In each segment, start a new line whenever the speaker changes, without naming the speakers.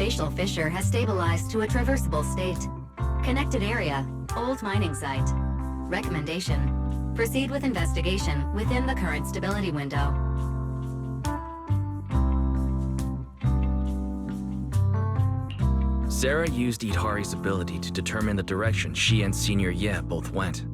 facial fissure has stabilized to a traversable state. Connected area, old mining site. Recommendation: proceed with investigation within the current stability window.
Sarah used Idhari's ability to determine the direction she and Senior Ye both went.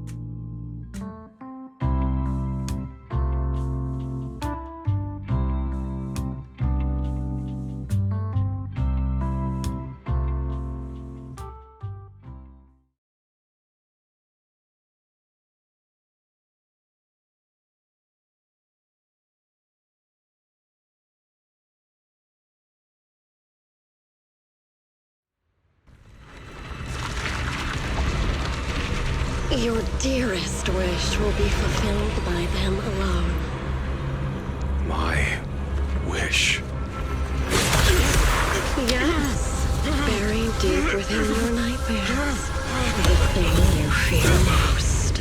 Your dearest wish will be fulfilled by them alone.
My wish.
Yes, buried deep within your nightmares. The thing you fear most.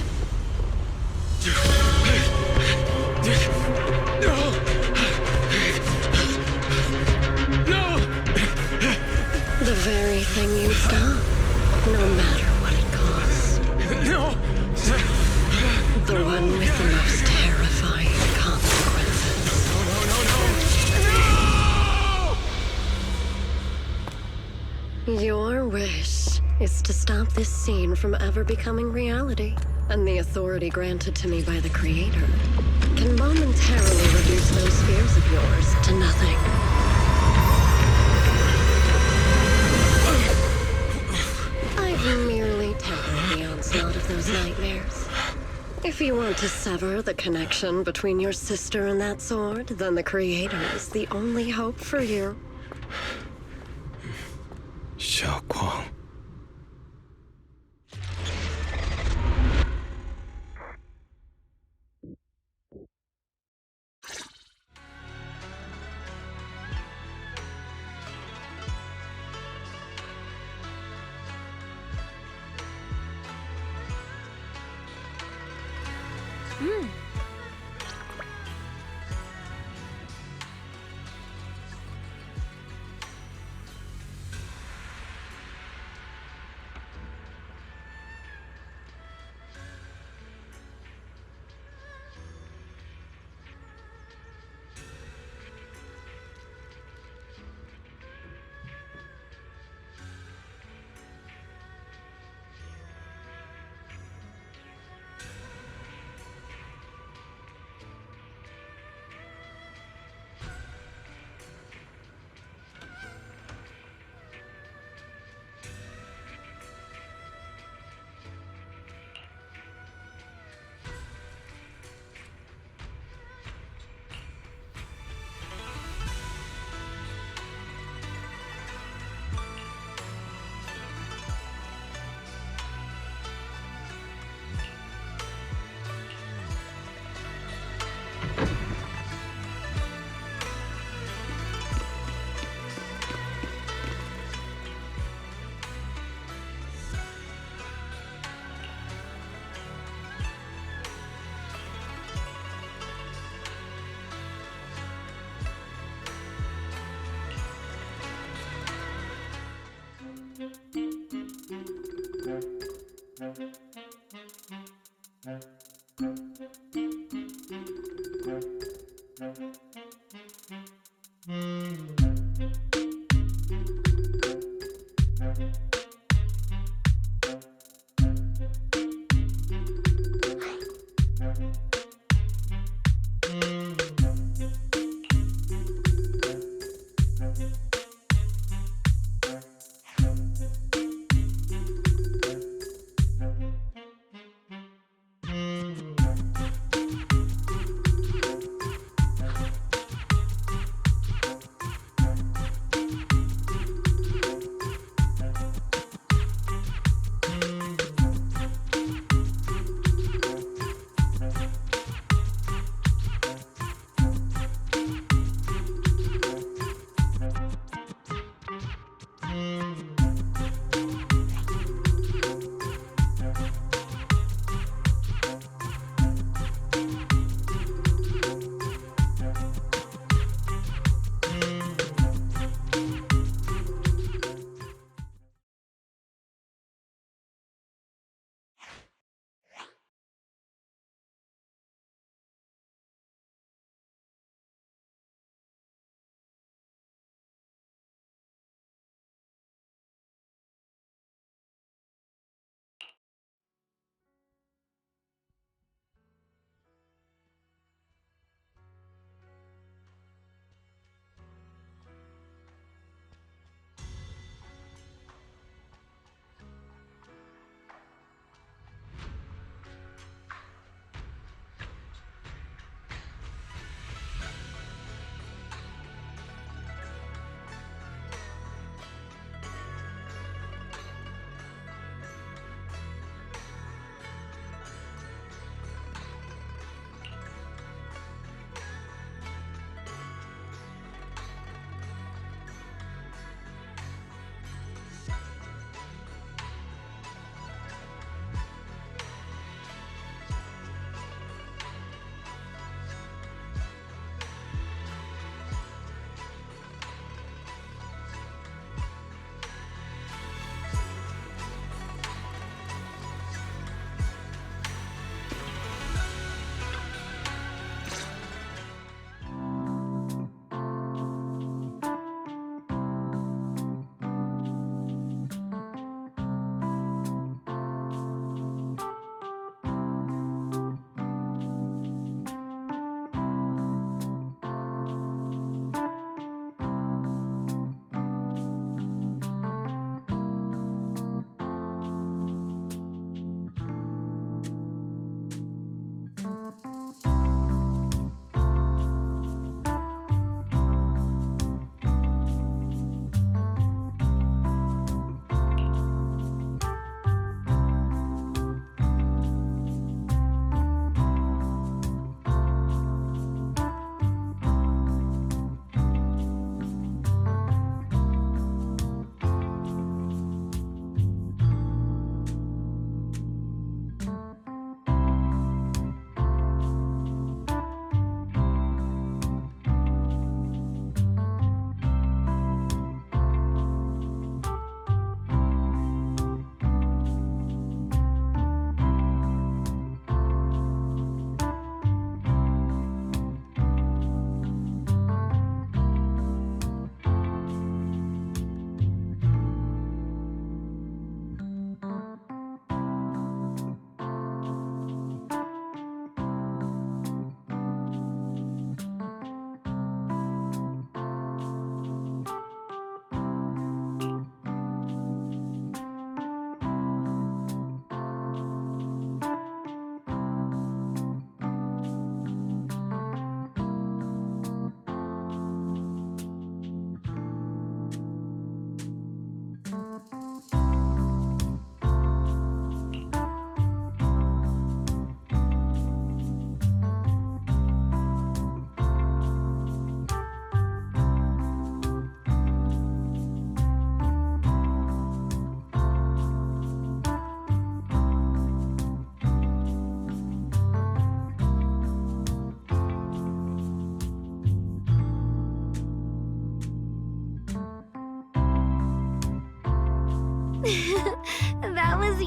No!
The very thing you stop, no matter what it costs.
No!
The one with the most terrifying consequences.
No!
Your wish is to stop this scene from ever becoming reality, and the authority granted to me by the Creator can momentarily reduce those fears of yours to nothing. I've merely tempered the onslaught of those nightmares. If you want to sever the connection between your sister and that sword, then the Creator is the only hope for you.
Xiaoguang.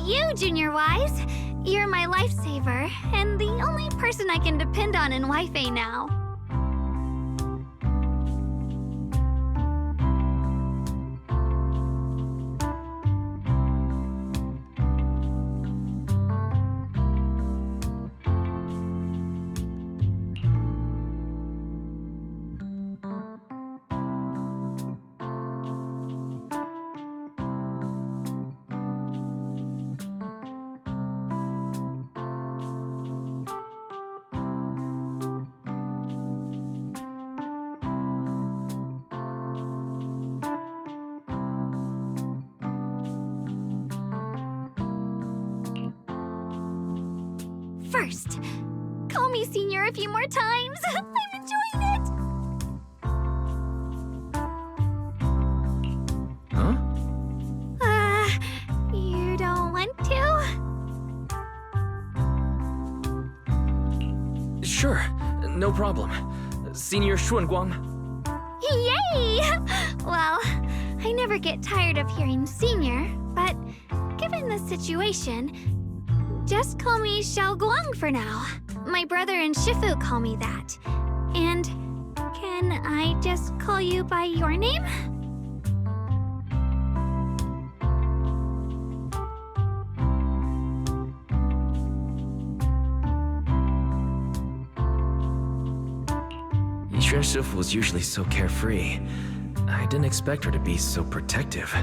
you, Junior Wise. You're my lifesaver, and the only person I can depend on in Wi-Fi now. First, call me Senior a few more times. I'm enjoying it.
Huh?
You don't want to?
Sure, no problem. Senior Xuanguang.
Yay! Well, I never get tired of hearing Senior, but given the situation, just call me Xiao Guang for now. My brother and Shifu call me that. And can I just call you by your name?
Yixuan Shifu was usually so carefree. I didn't expect her to be so protective.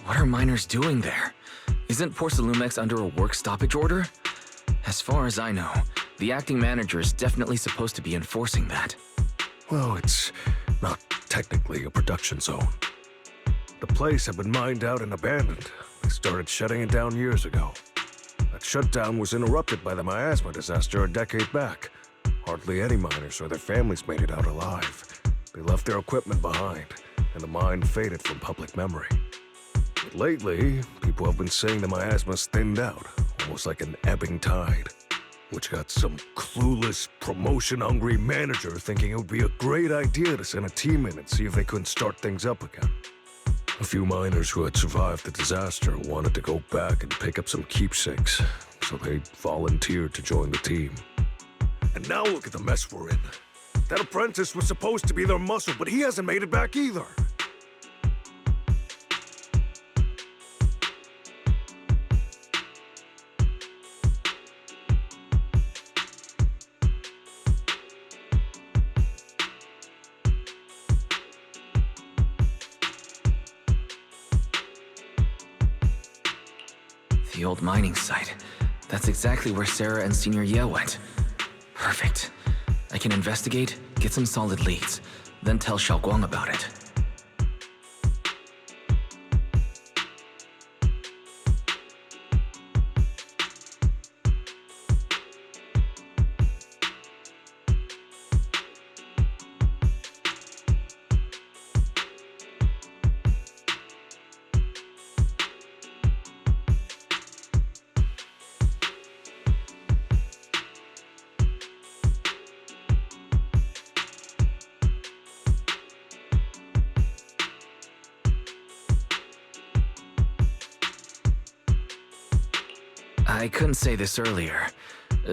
What are miners doing there? Isn't Porcelumex under a work stoppage order? As far as I know, the acting manager is definitely supposed to be enforcing that.
Well, it's not technically a production zone. The place had been mined out and abandoned. They started shutting it down years ago. That shutdown was interrupted by the miasma disaster a decade back. Hardly any miners or their families made it out alive. They left their equipment behind, and the mine faded from public memory. But lately, people have been saying the miasma's thinned out, almost like an ebbing tide, which got some clueless, promotion-hungry manager thinking it would be a great idea to send a team in and see if they couldn't start things up again. A few miners who had survived the disaster wanted to go back and pick up some keepsakes, so they volunteered to join the team. And now look at the mess we're in. That apprentice was supposed to be their muscle, but he hasn't made it back either.
The old mining site. That's exactly where Sarah and Senior Ye went. Perfect. I can investigate, get some solid leads, then tell Xiaoguang about it. I couldn't say this earlier.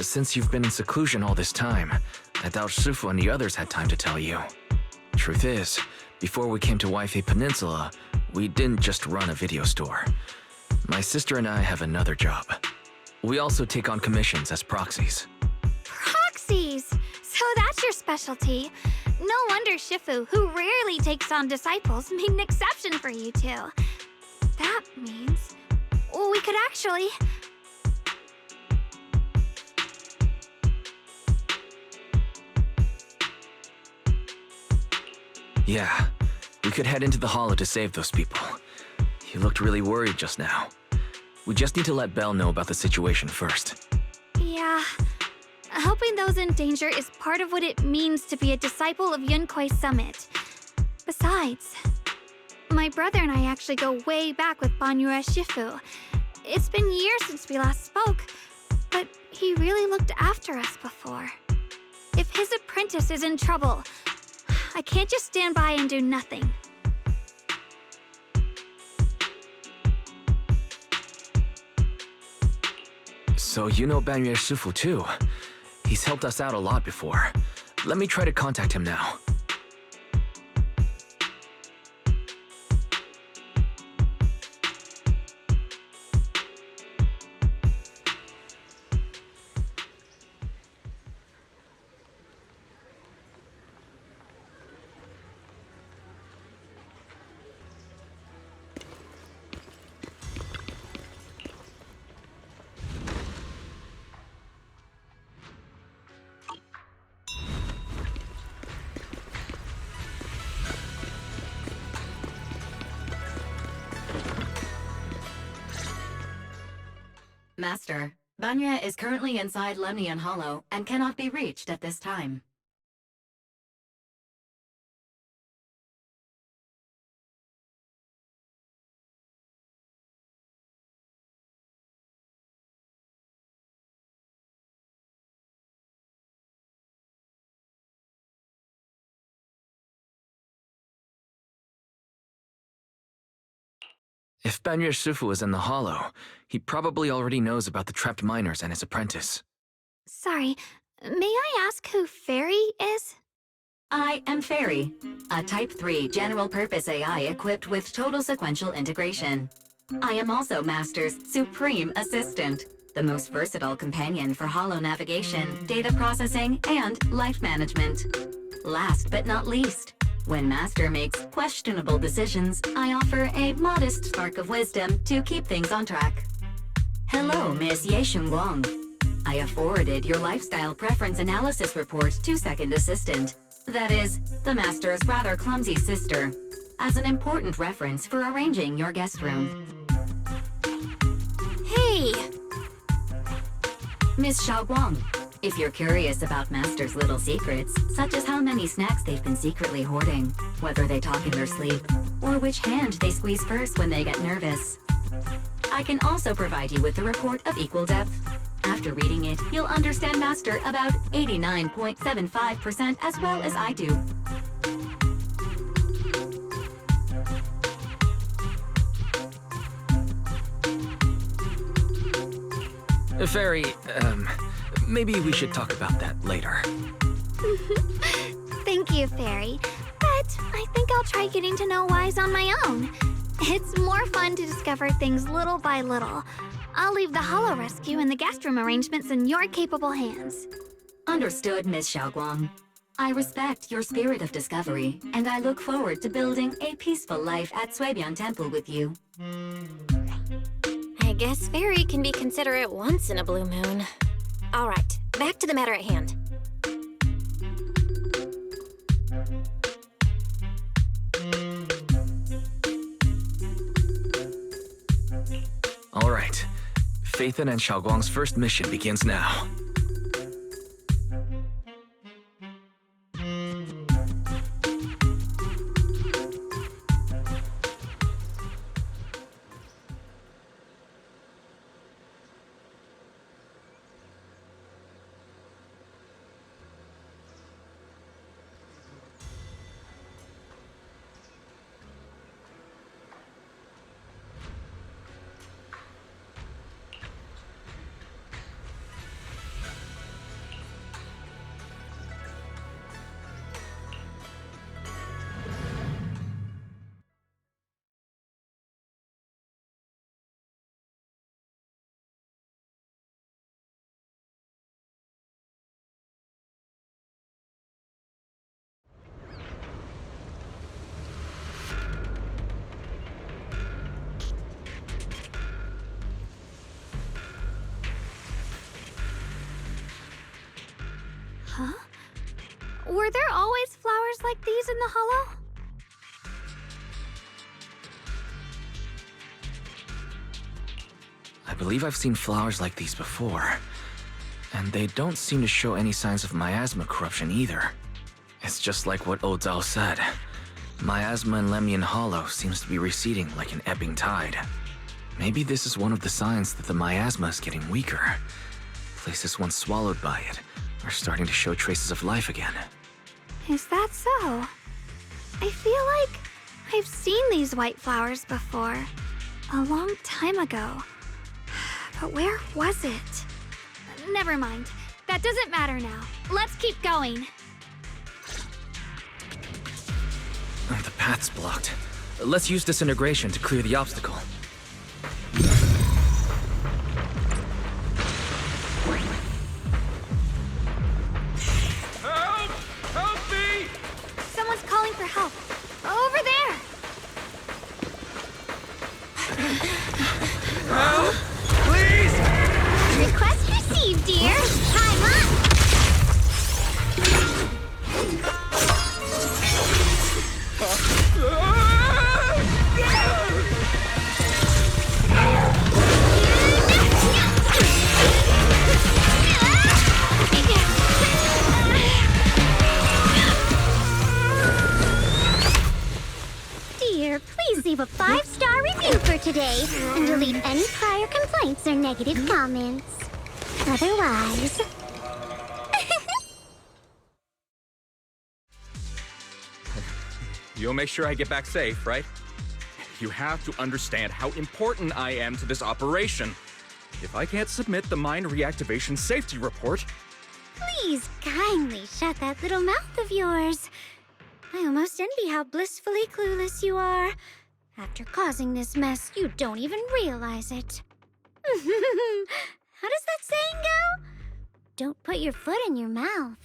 Since you've been in seclusion all this time, I doubt Shifu and the others had time to tell you. Truth is, before we came to Wi-Fi Peninsula, We didn't just run a video store. My sister and I have another job. We also take on commissions as proxies.
Proxies! So that's your specialty. No wonder Shifu, who rarely takes on disciples, made an exception for you two. That means we could actually...
Yeah, we could head into the hollow to save those people. You looked really worried just now. We just need to let Belle know about the situation first.
Yeah. Helping those in danger is part of what it means to be a disciple of Yunkuei Summit. Besides, my brother and I actually go way back with Banyue Shifu. It's been years since we last spoke, but he really looked after us before. If his apprentice is in trouble, I can't just stand by and do nothing.
So you know Banyue Shifu too. He's helped us out a lot before. Let me try to contact him now.
Master, Banya is currently inside Lemnian Hollow and cannot be reached at this time.
If Banyue Shifu is in the hollow, he probably already knows about the trapped miners and his apprentice.
Sorry, may I ask who Fairy is?
I am Fairy, a Type 3 general-purpose AI equipped with total sequential integration. I am also Master's supreme assistant, the most versatile companion for holo navigation, data processing, and life management. Last but not least, when Master makes questionable decisions, I offer a modest spark of wisdom to keep things on track. Hello, Miss Ye Shunguang. I have forwarded your lifestyle preference analysis report to Second Assistant, that is, the Master's rather clumsy sister, as an important reference for arranging your guest room.
Hey!
Miss Xiaoguang, if you're curious about Master's little secrets, such as how many snacks they've been secretly hoarding, whether they talk in their sleep, or which hand they squeeze first when they get nervous, I can also provide you with the report of equal depth. After reading it, you'll understand Master about 89.75% as well as I do.
Fairy, maybe we should talk about that later.
Thank you, Fairy. But I think I'll try getting to know Wise on my own. It's more fun to discover things little by little. I'll leave the hollow rescue and the guest room arrangements in your capable hands.
Understood, Miss Xiaoguang. I respect your spirit of discovery, and I look forward to building a peaceful life at Suibian Temple with you.
I guess Fairy can be considerate once in a blue moon. All right, back to the matter at hand.
All right. Phaethon and Xiaoguang's first mission begins now.
Were there always flowers like these in the hollow?
I believe I've seen flowers like these before. And they don't seem to show any signs of miasma corruption either. It's just like what Odao said. Miasma in Lemnian Hollow seems to be receding like an ebbing tide. Maybe this is one of the signs that the miasma is getting weaker. Places once swallowed by it are starting to show traces of life again.
Is that so? I feel like I've seen these white flowers before. A long time ago. But where was it? Never mind. That doesn't matter now. Let's keep going.
The path's blocked. Let's use disintegration to clear the obstacle.
Help! Help me!
Someone's calling for help. Over there!
Help! Please!
Request received, dear. Time up!
Dear, please leave a 5-star review for today and delete any prior complaints or negative comments. Otherwise...
You'll make sure I get back safe, right? You have to understand how important I am to this operation. If I can't submit the mine reactivation safety report...
Please kindly shut that little mouth of yours. I almost envy how blissfully clueless you are. After causing this mess, you don't even realize it. How does that saying go? Don't put your foot in your mouth.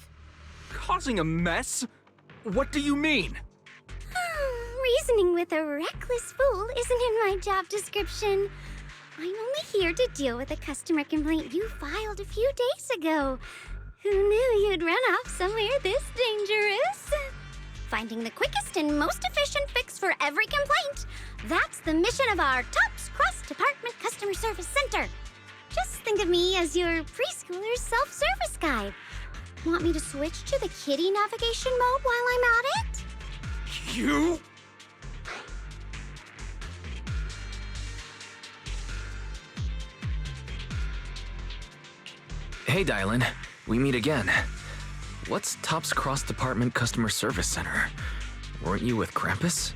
Causing a mess? What do you mean?
Reasoning with a reckless fool isn't in my job description. I'm only here to deal with a customer complaint you filed a few days ago. Who knew you'd run off somewhere this dangerous? Finding the quickest and most efficient fix for every complaint. That's the mission of our TOPS Cross-Department Customer Service Center. Just think of me as your preschooler's self-service guide. Want me to switch to the kiddie navigation mode while I'm at it?
You?
Hey, Dylan. We meet again. What's TOPS Cross-Department Customer Service Center? Weren't you with Krampus?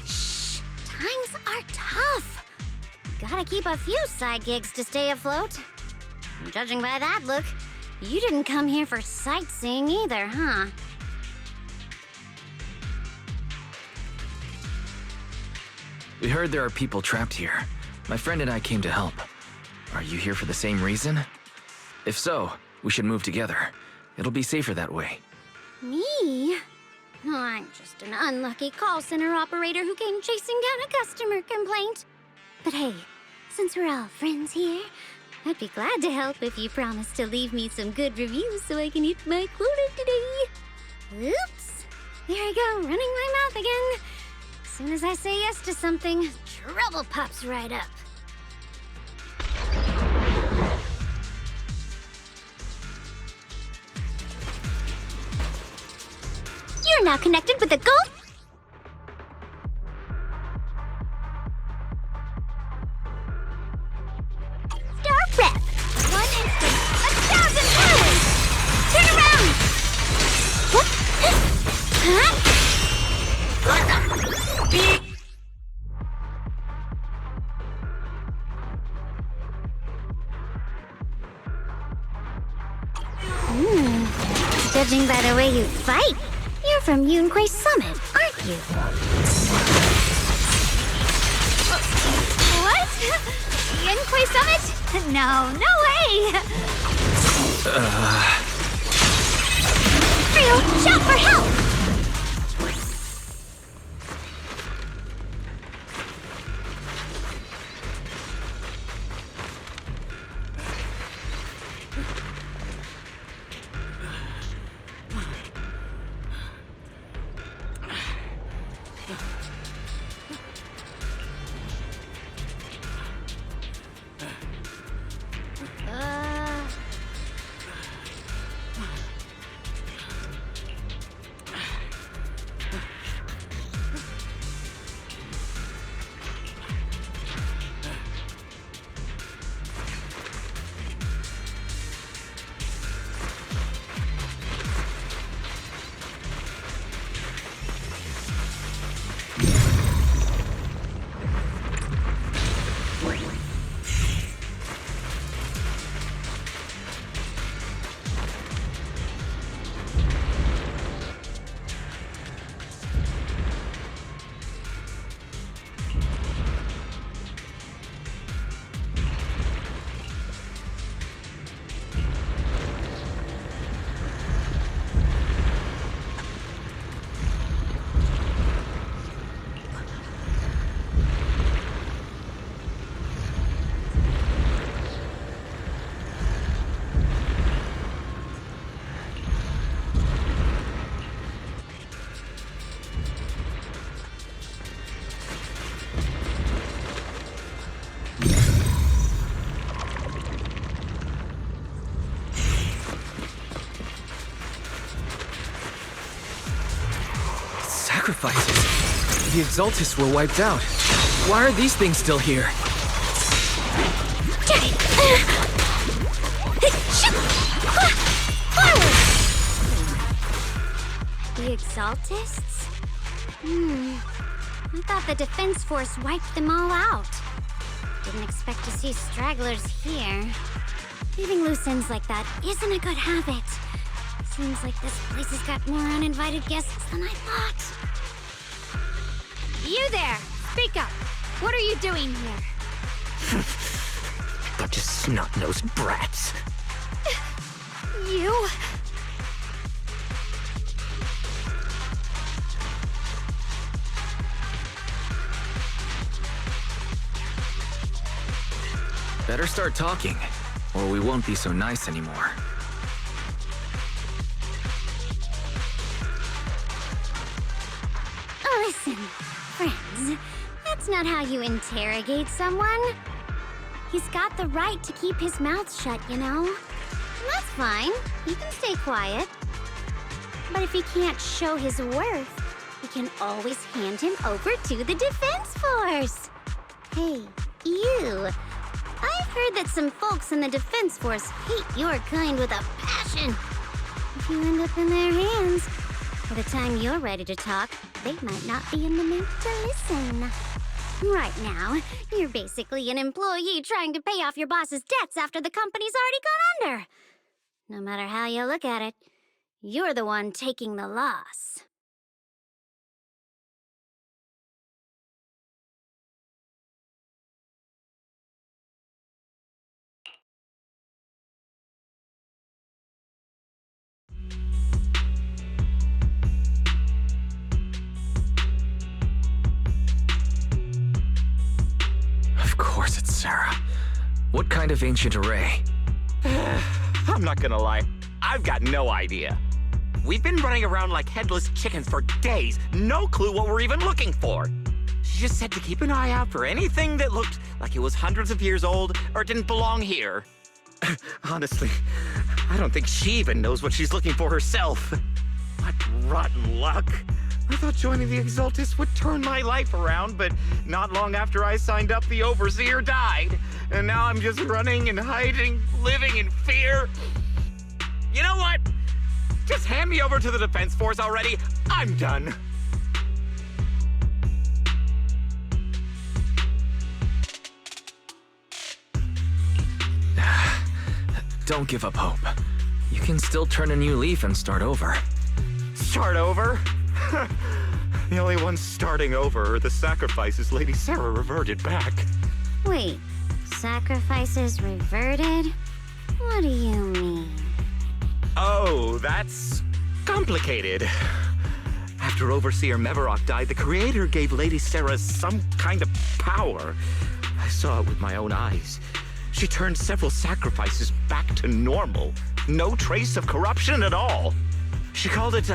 Shh! Times are tough. Gotta keep a few side gigs to stay afloat. Judging by that look, you didn't come here for sightseeing either, huh?
We heard there are people trapped here. My friend and I came to help. Are you here for the same reason? If so, we should move together. It'll be safer that way.
Me? Oh, I'm just an unlucky call center operator who came chasing down a customer complaint. But hey, since we're all friends here, I'd be glad to help if you promise to leave me some good reviews so I can hit my quota today. Oops! There I go, running my mouth again. As soon as I say yes to something, trouble pops right up. You're now connected with the gold... Star Rep! 1 instant, 1,000 powers! Turn around! What? Huh? Judging by the way you fight, you're from Yunquay Summit, aren't you?
What? Yunquay Summit? No, no way!
Real, shout for help!
sacrifices. The Exaltus were wiped out. Why are these things still here?
The Exaltists? I thought the Defense Force wiped them all out. Didn't expect to see stragglers here. Leaving loose ends like that isn't a good habit. Seems like this place has got more uninvited guests than I thought.
You there! Speak up! What are you doing here?
Bunch of snot-nosed brats.
You?
Better start talking, or we won't be so nice anymore.
Listen, friends, that's not how you interrogate someone. He's got the right to keep his mouth shut, you know? And that's fine. He can stay quiet. But if he can't show his worth, we can always hand him over to the Defense Force. Hey, you. I've heard that some folks in the Defense Force hate your kind with a passion. If you end up in their hands, by the time you're ready to talk, they might not be in the mood to listen. Right now, you're basically an employee trying to pay off your boss's debts after the company's already gone under. No matter how you look at it, you're the one taking the loss.
Of course it's Sarah. What kind of ancient array?
I'm not gonna lie, I've got no idea. We've been running around like headless chickens for days, no clue what we're even looking for. She just said to keep an eye out for anything that looked like it was hundreds of years old or didn't belong here. Honestly, I don't think she even knows what she's looking for herself. What rotten luck. I thought joining the Exaltus would turn my life around, but not long after I signed up, the Overseer died. And now I'm just running and hiding, living in fear. You know what? Just hand me over to the Defense Force already. I'm done.
Don't give up hope. You can still turn a new leaf and start over.
Start over? The only ones starting over are the sacrifices Lady Sarah reverted back.
Wait, sacrifices reverted? What do you mean?
Oh, that's complicated. After Overseer Mevarok died, the Creator gave Lady Sarah some kind of power. I saw it with my own eyes. She turned several sacrifices back to normal. No trace of corruption at all. She called it,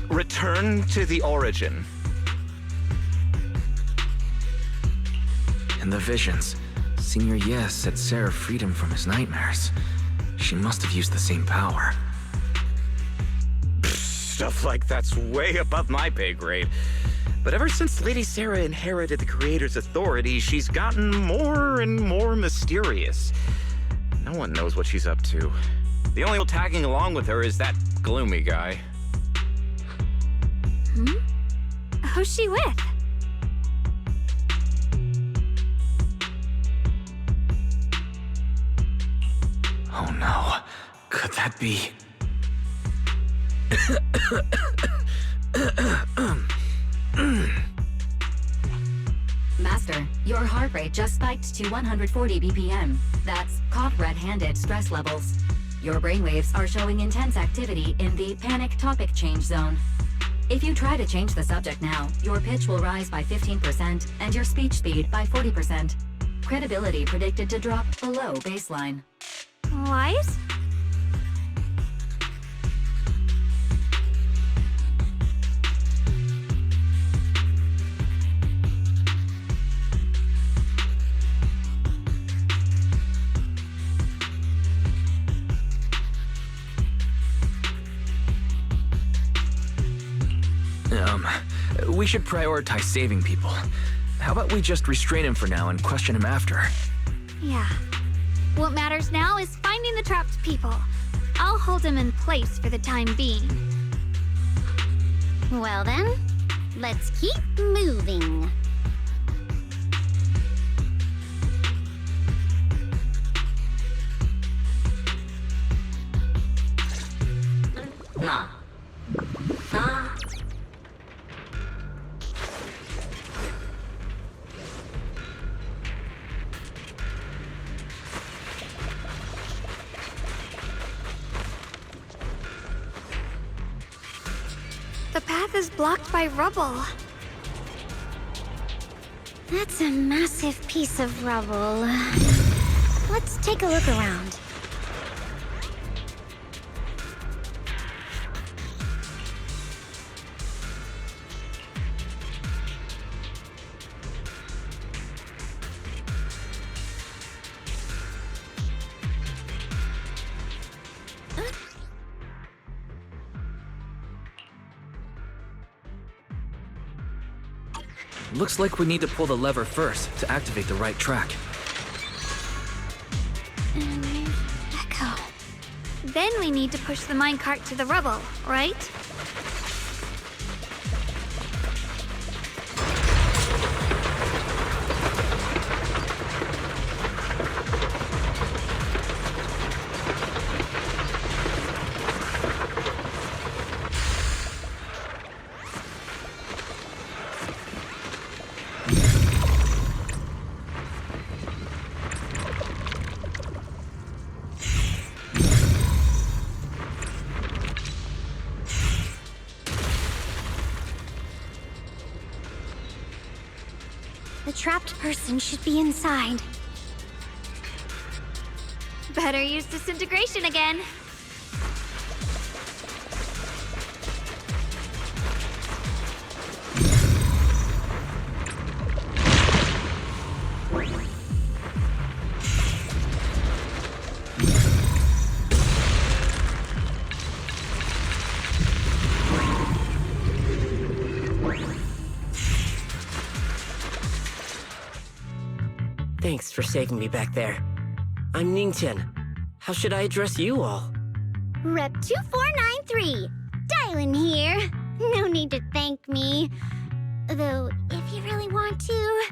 Return to the Origin.
In the visions, Senior Yes said Sarah freed him from his nightmares. She must have used the same power.
Stuff like that's way above my pay grade. But ever since Lady Sarah inherited the Creator's authority, she's gotten more and more mysterious. No one knows what she's up to. The only one tagging along with her is that gloomy guy.
Who's she with?
Oh no. Could that be...
Master, your heart rate just spiked to 140 BPM. That's caught red-handed stress levels. Your brainwaves are showing intense activity in the panic topic change zone. If you try to change the subject now, your pitch will rise by 15% and your speech speed by 40%. Credibility predicted to drop below baseline.
Wise?
We should prioritize saving people. How about we just restrain him for now and question him after?
Yeah. What matters now is finding the trapped people. I'll hold him in place for the time being.
Well then, let's keep moving.
The path is blocked by rubble.
That's a massive piece of rubble. Let's take a look around.
Looks like we need to pull the lever first to activate the right track.
And echo. Then we need to push the minecart to the rubble, right?
The trapped person should be inside.
Better use disintegration again.
Thanks for saving me back there. I'm Ningtian. How should I address you all?
Rep 2493. Dylan here. No need to thank me. Though, if you really want to,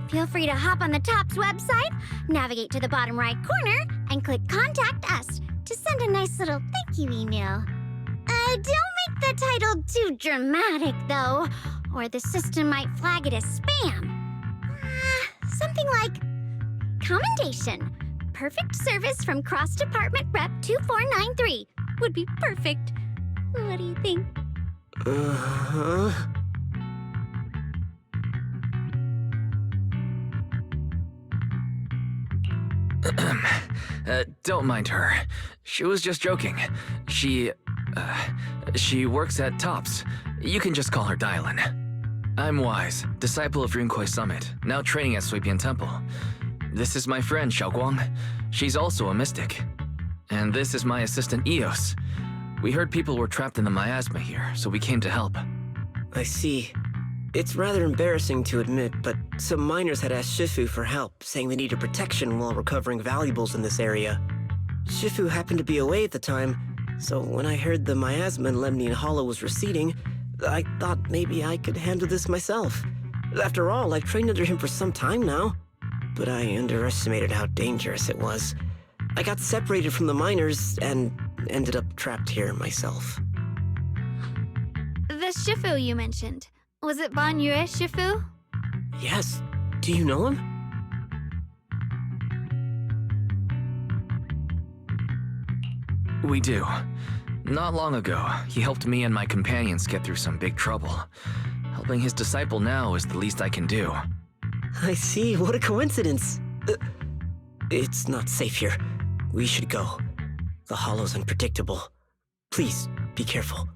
feel free to hop on the TOPS website, navigate to the bottom right corner, and click Contact Us to send a nice little thank you email. Don't make the title too dramatic, though, or the system might flag it as spam. Something like, Commendation. Perfect service from Cross Department Rep 2493 would be perfect. What do you think?
Don't mind her. She was just joking. She works at TOPS. You can just call her Dylan. I'm Wise, disciple of Rinkwei Summit, now training at Suipian Temple. This is my friend, Xiaoguang. She's also a mystic. And this is my assistant, Eos. We heard people were trapped in the miasma here, so we came to help.
I see. It's rather embarrassing to admit, but some miners had asked Shifu for help, saying they needed protection while recovering valuables in this area. Shifu happened to be away at the time, so when I heard the miasma in Lemnian Hollow was receding, I thought maybe I could handle this myself. After all, I've trained under him for some time now. But I underestimated how dangerous it was. I got separated from the miners and ended up trapped here myself.
The Shifu you mentioned. Was it Ban Yue Shifu?
Yes. Do you know him?
We do. Not long ago, he helped me and my companions get through some big trouble. Helping his disciple now is the least I can do.
I see. What a coincidence. It's not safe here. We should go. The hollow's unpredictable. Please, be careful.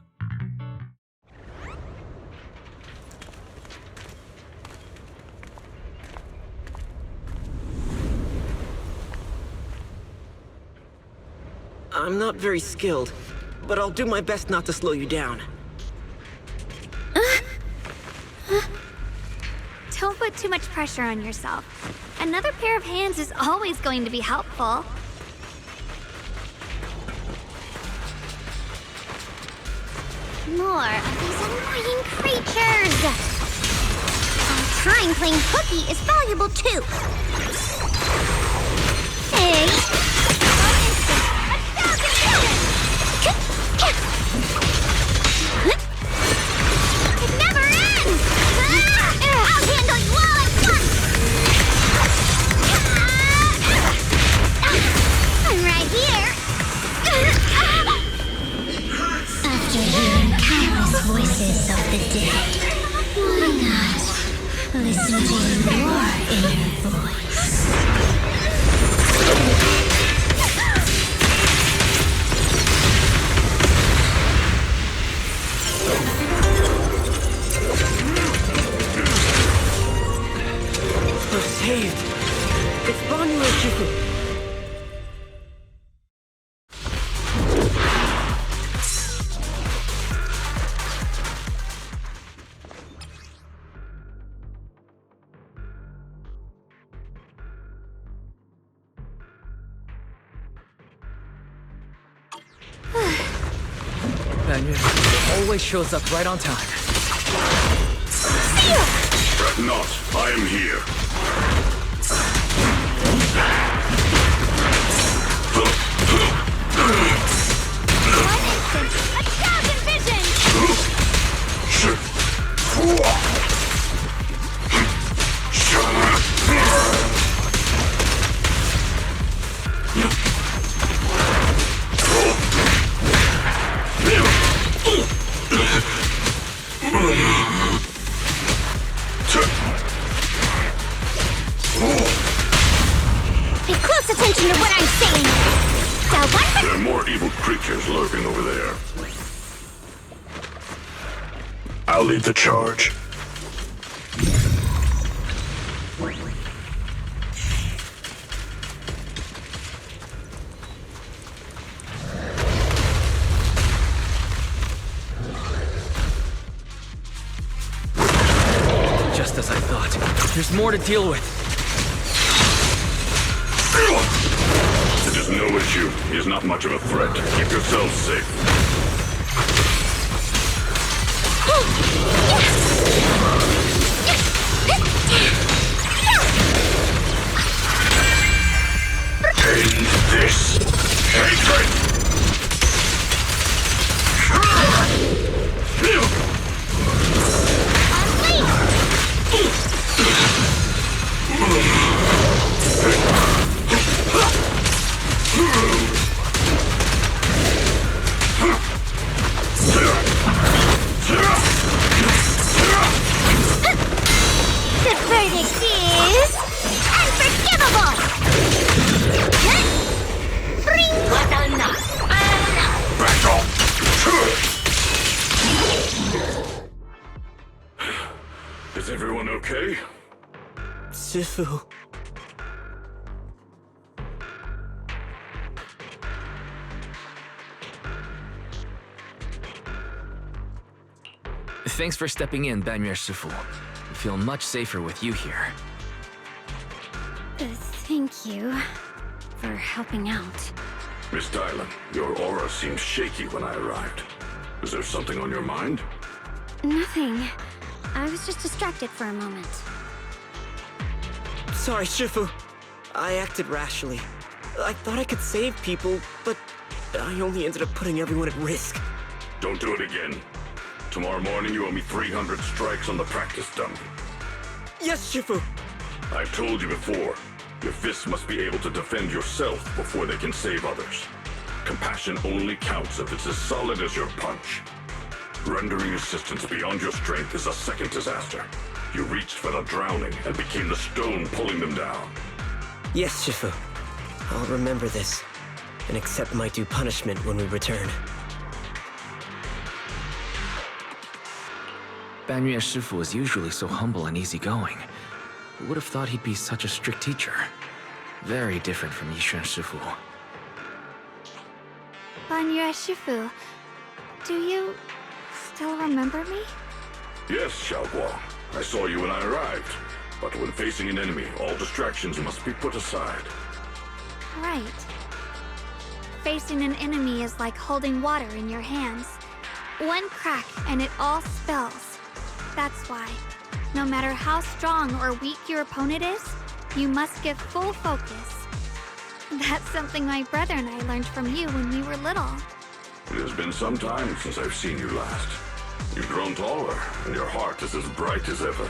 I'm not very skilled, but I'll do my best not to slow you down.
Don't put too much pressure on yourself. Another pair of hands is always going to be helpful.
More of these annoying creatures! Our time playing hooky is valuable too! Hey! It never ends! I'll handle you all at once! I'm right here! After hearing countless voices of the dead, why not listen to your inner voice?
We're saved! It's Banyu and Shifu!
Banyu always shows up right on time.
Fret not, I am here.
One instant, 1,000 visions!
Pay close attention to what I'm saying!
There are more evil creatures lurking over there. I'll lead the charge.
Just as I thought. There's more to deal with.
It is no issue. He is not much of a threat. Keep yourselves safe. End this hatred!
The verdict is unforgivable! Bring what enough!
Back off! Is everyone okay?
Shifu.
Thanks for stepping in, Banyu Shifu. I feel much safer with you here.
Thank you for helping out.
Miss Dylan, your aura seemed shaky when I arrived. Is there something on your mind?
Nothing. I was just distracted for a moment.
Sorry, Shifu. I acted rashly. I thought I could save people, but I only ended up putting everyone at risk.
Don't do it again. Tomorrow morning you owe me 300 strikes on the practice dump.
Yes, Shifu!
I've told you before, your fists must be able to defend yourself before they can save others. Compassion only counts if it's as solid as your punch. Rendering assistance beyond your strength is a second disaster. You reached for the drowning and became the stone pulling them down.
Yes, Shifu. I'll remember this, and accept my due punishment when we return.
Banyu Shifu is usually so humble and easygoing. Who would have thought he'd be such a strict teacher? Very different from Yishan Shifu.
Banyu Shifu, do you still remember me?
Yes, Xiaoguang. I saw you when I arrived. But when facing an enemy, all distractions must be put aside.
Right. Facing an enemy is like holding water in your hands. One crack and it all spills. That's why, no matter how strong or weak your opponent is, you must give full focus. That's something my brother and I learned from you when we were little.
It has been some time since I've seen you last. You've grown taller, and your heart is as bright as ever.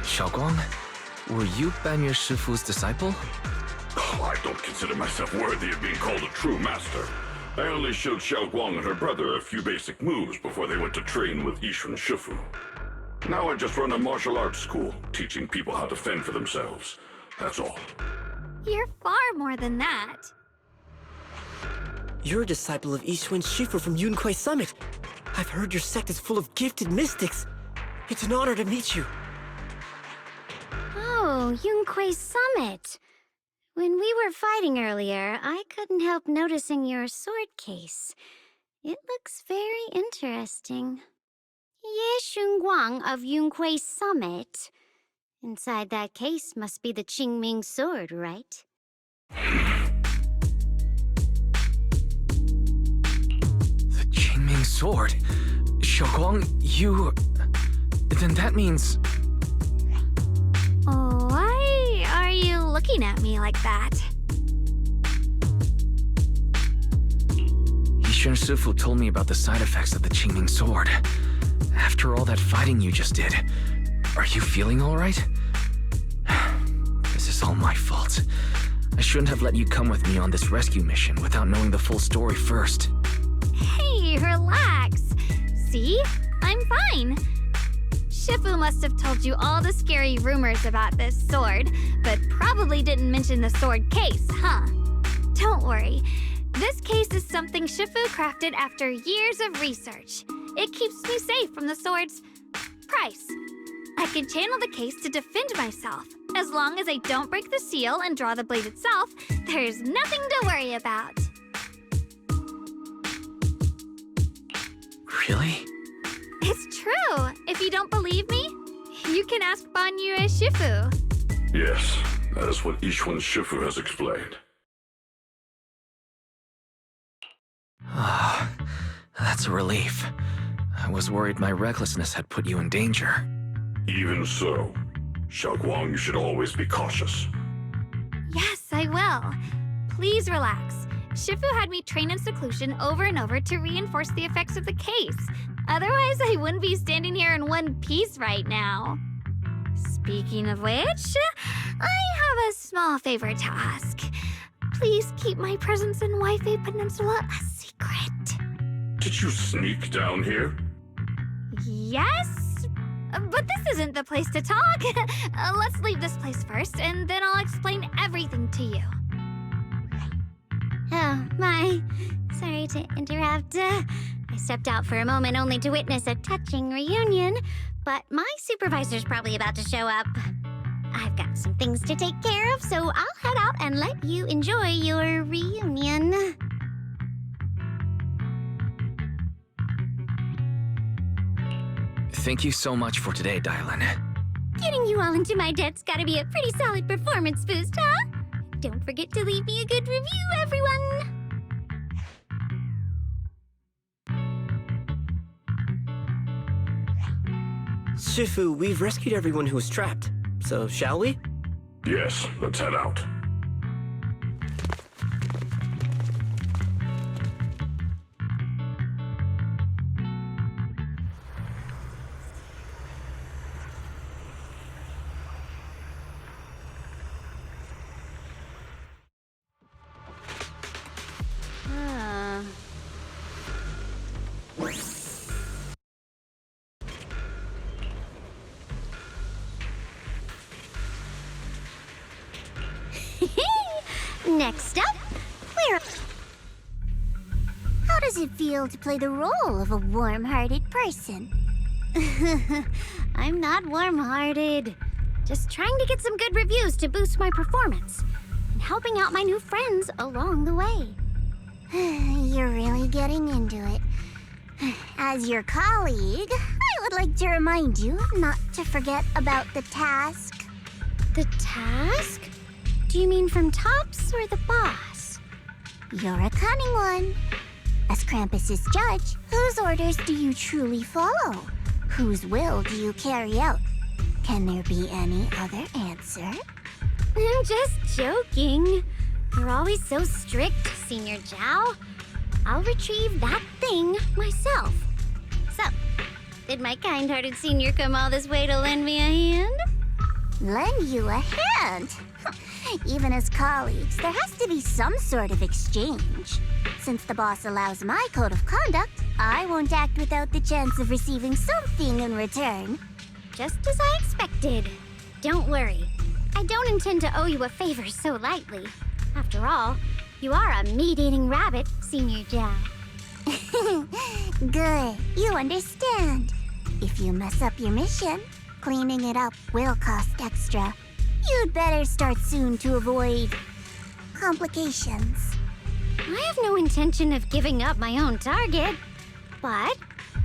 Xiaoguang, were you Banyer Shifu's disciple?
Oh, I don't consider myself worthy of being called a true master. I only showed Xiaoguang and her brother a few basic moves before they went to train with Yixun Shifu. Now I just run a martial arts school, teaching people how to fend for themselves. That's all.
You're far more than that.
You're a disciple of Yixun Shifu from Yunquai Summit. I've heard your sect is full of gifted mystics. It's an honor to meet you.
Oh, Yunquai Summit. When we were fighting earlier, I couldn't help noticing your sword case. It looks very interesting. Ye Shunguang of Yunquai Summit. Inside that case must be the Qingming sword, right?
The Qingming sword? Xiaoguang, you... Then that means...
Why are you looking at me like that?
Yixun Shifu told me about the side effects of the Qingming sword. After all that fighting you just did, are you feeling all right? This is all my fault. I shouldn't have let you come with me on this rescue mission without knowing the full story first.
Hey, relax. See? I'm fine. Shifu must have told you all the scary rumors about this sword, but probably didn't mention the sword case, huh? Don't worry. This case is something Shifu crafted after years of research. It keeps me safe from the sword's price. I can channel the case to defend myself. As long as I don't break the seal and draw the blade itself, there's nothing to worry about.
Really?
It's true. If you don't believe me, you can ask Banyu Shifu.
Yes, that is what Yixun Shifu has explained.
Ah, that's a relief. I was worried my recklessness had put you in danger.
Even so, Xiaoguang, you should always be cautious.
Yes, I will. Please relax. Shifu had me train in seclusion over and over to reinforce the effects of the case. Otherwise, I wouldn't be standing here in one piece right now. Speaking of which, I have a small favor to ask. Please keep my presence in Wi-Fi Peninsula a secret.
Did you sneak down here?
Yes? But this isn't the place to talk. Let's leave this place first, and then I'll explain everything to you.
Oh, my. Sorry to interrupt. I stepped out for a moment only to witness a touching reunion, but my supervisor's probably about to show up. I've got some things to take care of, so I'll head out and let you enjoy your reunion.
Thank you so much for today, Dylan.
Getting you all into my debt's gotta be a pretty solid performance boost, huh? Don't forget to leave me a good review, everyone!
Shifu, we've rescued everyone who was trapped. So, shall we?
Yes, let's head out.
Next up, how does it feel to play the role of a warm-hearted person? I'm not warm-hearted. Just trying to get some good reviews to boost my performance. And helping out my new friends along the way. You're really getting into it. As your colleague, I I'd like to remind you not to forget about the task.
The task? Do you mean from Tops or the boss?
You're a cunning one. As Krampus's judge, whose orders do you truly follow? Whose will do you carry out? Can there be any other answer?
I'm just joking. You're always so strict, Senior Zhao. I'll retrieve that thing myself. So, did my kind-hearted senior come all this way to lend me a hand?
Lend you a hand? Even as colleagues, there has to be some sort of exchange. Since the boss allows my code of conduct, I won't act without the chance of receiving something in return.
Just as I expected. Don't worry. I don't intend to owe you a favor so lightly. After all, you are a meat-eating rabbit, Senior Zhao.
Good, you understand. If you mess up your mission, cleaning it up will cost extra. You'd better start soon to avoid complications.
I have no intention of giving up my own target, but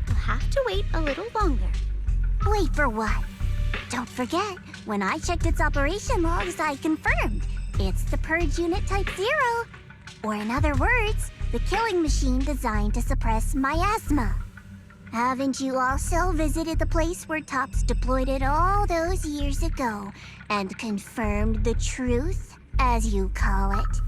we'll have to wait a little longer.
Wait for what? Don't forget, when I checked its operation logs, I confirmed it's the Purge Unit Type 0. Or in other words, the killing machine designed to suppress miasma. Haven't you also visited the place where Tops deployed it all those years ago and confirmed the truth, as you call it?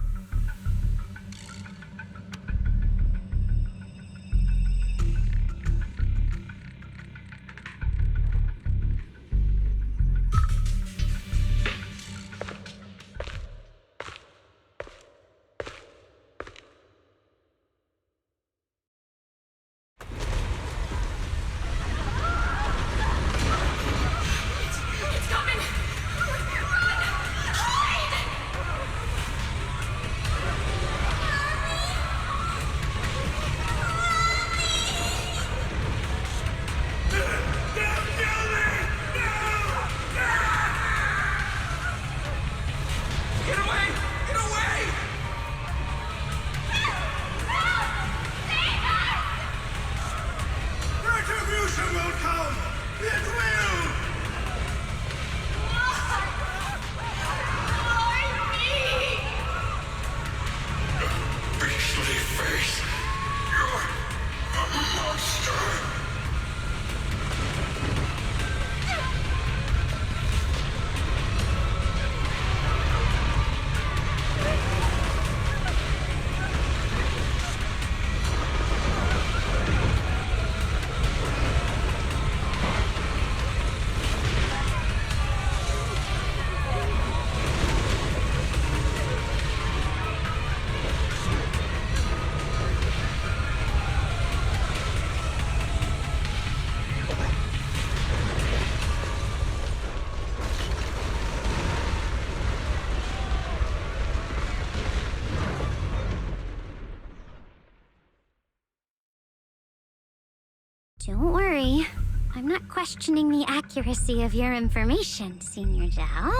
Don't worry. I'm not questioning the accuracy of your information, Senior Zhao.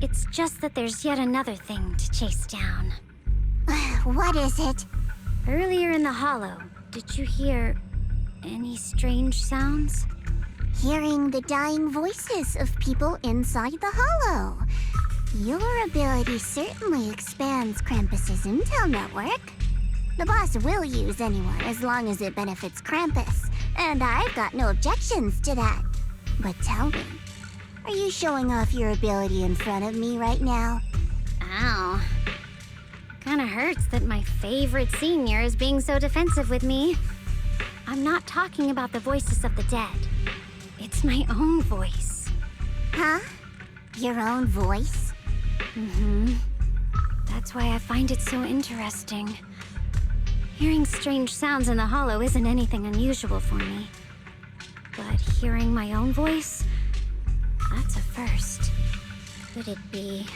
It's just that there's yet another thing to chase down.
What is it?
Earlier in the hollow, did you hear any strange sounds?
Hearing the dying voices of people inside the hollow. Your ability certainly expands Krampus's intel network. The boss will use anyone as long as it benefits Krampus, and I've got no objections to that. But tell me, are you showing off your ability in front of me right now?
Ow. Kinda hurts that my favorite senior is being so defensive with me. I'm not talking about the voices of the dead. It's my own voice.
Huh? Your own voice?
Mm-hmm. That's why I find it so interesting. Hearing strange sounds in the hollow isn't anything unusual for me. But hearing my own voice, that's a first. Could it be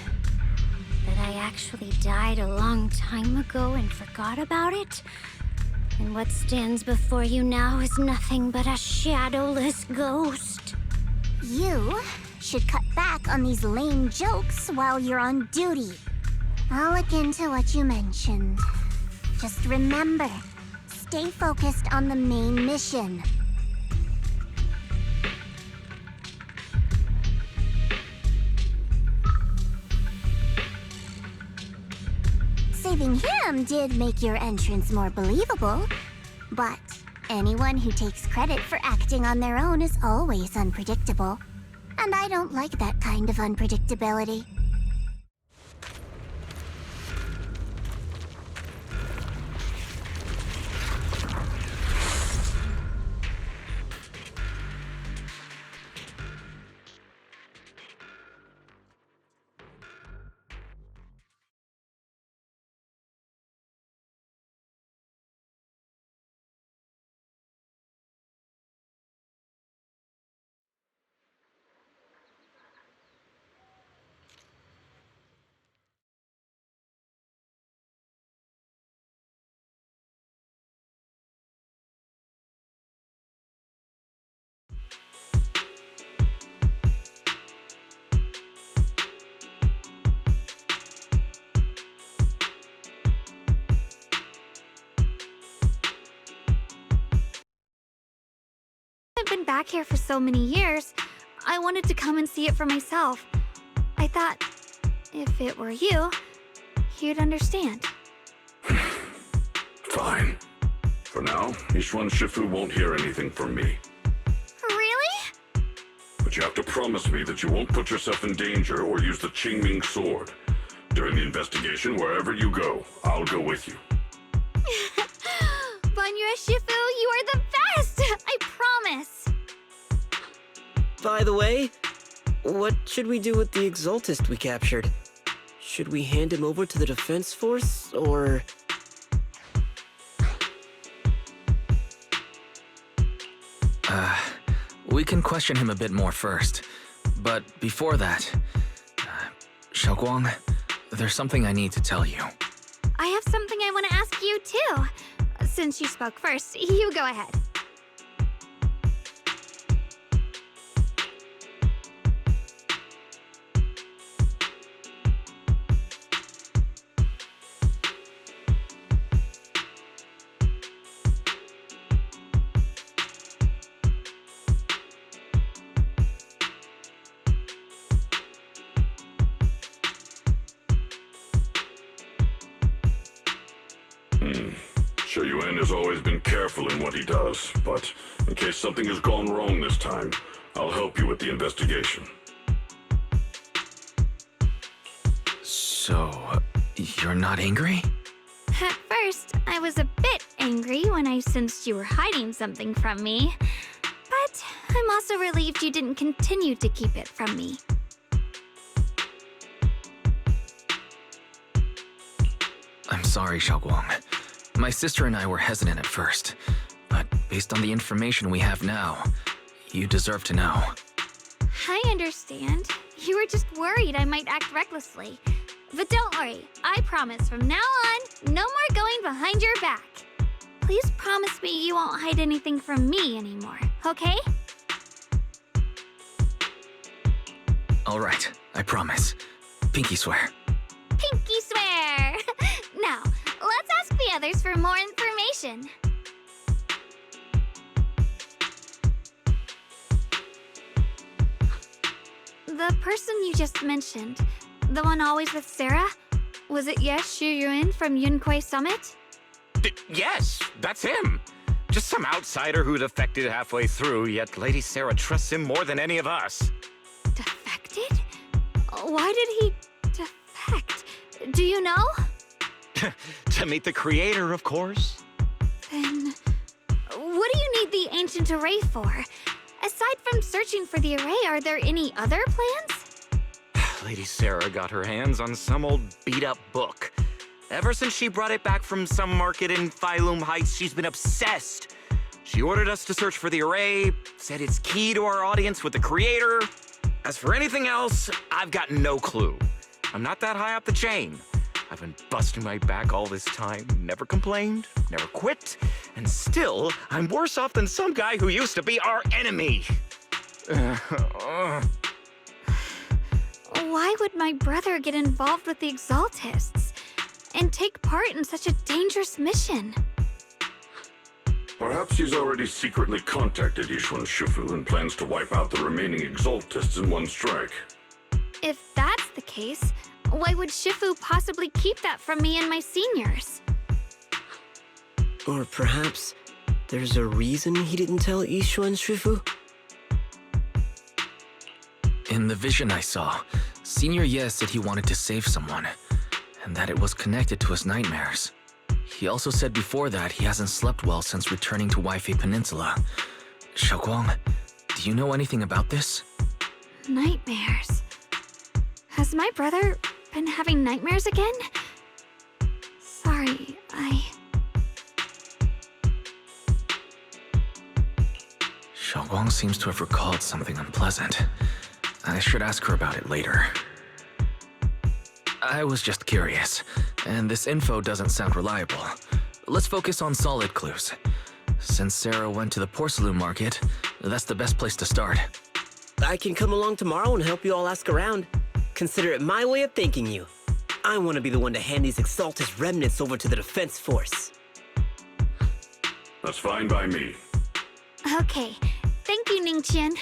that I actually died a long time ago and forgot about it? And what stands before you now is nothing but a shadowless ghost.
You should cut back on these lame jokes while you're on duty. I'll look into what you mentioned. Just remember, stay focused on the main mission. saving him did make your entrance more believable. But anyone who takes credit for acting on their own is always unpredictable. And I don't like that kind of unpredictability.
I've been back here for so many years, I wanted to come and see it for myself. I thought, if it were you, you'd understand.
Fine. For now, Ishwan Shifu won't hear anything from me.
Really?
But you have to promise me that you won't put yourself in danger or use the Qingming sword. During the investigation, wherever you go, I'll go with you.
Banya Shifu, you are the best! I promise!
By the way, what should we do with the Exaltist we captured? Should we hand him over to the defense force, or...
We can question him a bit more first. But before that, Xiaoguang, there's something I need to tell you.
I have something I want to ask you, too. Since you spoke first, you go ahead.
Yuan has always been careful in what he does, but in case something has gone wrong this time, I'll help you with the investigation.
So, you're not angry?
At first, I was a bit angry when I sensed you were hiding something from me. But I'm also relieved you didn't continue to keep it from me.
I'm sorry, Xiaoguang. My sister and I were hesitant at first, but based on the information we have now, you deserve to know.
I understand. You were just worried I might act recklessly. But don't worry, I promise from now on, no more going behind your back. Please promise me you won't hide anything from me anymore, okay?
All right, I promise. Pinky swear.
Pinky swear! Now, let's ask the others for more information. The person you just mentioned, the one always with Sarah, was it Xu Yuan from Yunquei Summit?
Yes, that's him. Just some outsider who defected halfway through, yet Lady Sarah trusts him more than any of us.
Defected? Why did he defect? Do you know?
To meet the creator, of course.
Then, what do you need the ancient array for? Aside from searching for the array, are there any other plans?
Lady Sarah got her hands on some old beat-up book. Ever since she brought it back from some market in Phylum Heights, she's been obsessed. She ordered us to search for the array, said it's key to our audience with the creator. As for anything else, I've got no clue. I'm not that high up the chain. I've been busting my back all this time, never complained, never quit, and still, I'm worse off than some guy who used to be our enemy.
Why would my brother get involved with the Exaltists and take part in such a dangerous mission?
Perhaps he's already secretly contacted Ishwan Shifu and plans to wipe out the remaining Exaltists in one strike.
If that's the case, Why would Shifu possibly keep that from me and my seniors?
Or perhaps there's a reason he didn't tell Ishu and Shifu?
In the vision I saw, Senior Ye said he wanted to save someone, and that it was connected to his nightmares. He also said before that he hasn't slept well since returning to Waifei Peninsula. Xiaoguang, do you know anything about this?
Nightmares. Has my brother been having nightmares again? Sorry,
Xiaoguang seems to have recalled something unpleasant. I should ask her about it later. I was just curious, and this info doesn't sound reliable. Let's focus on solid clues. Since Sarah went to the porcelain market, that's the best place to start.
I can come along tomorrow and help you all ask around. Consider it my way of thanking you. I want to be the one to hand these Exaltus remnants over to the defense force.
That's fine by me.
Okay. Thank you, Ningqian.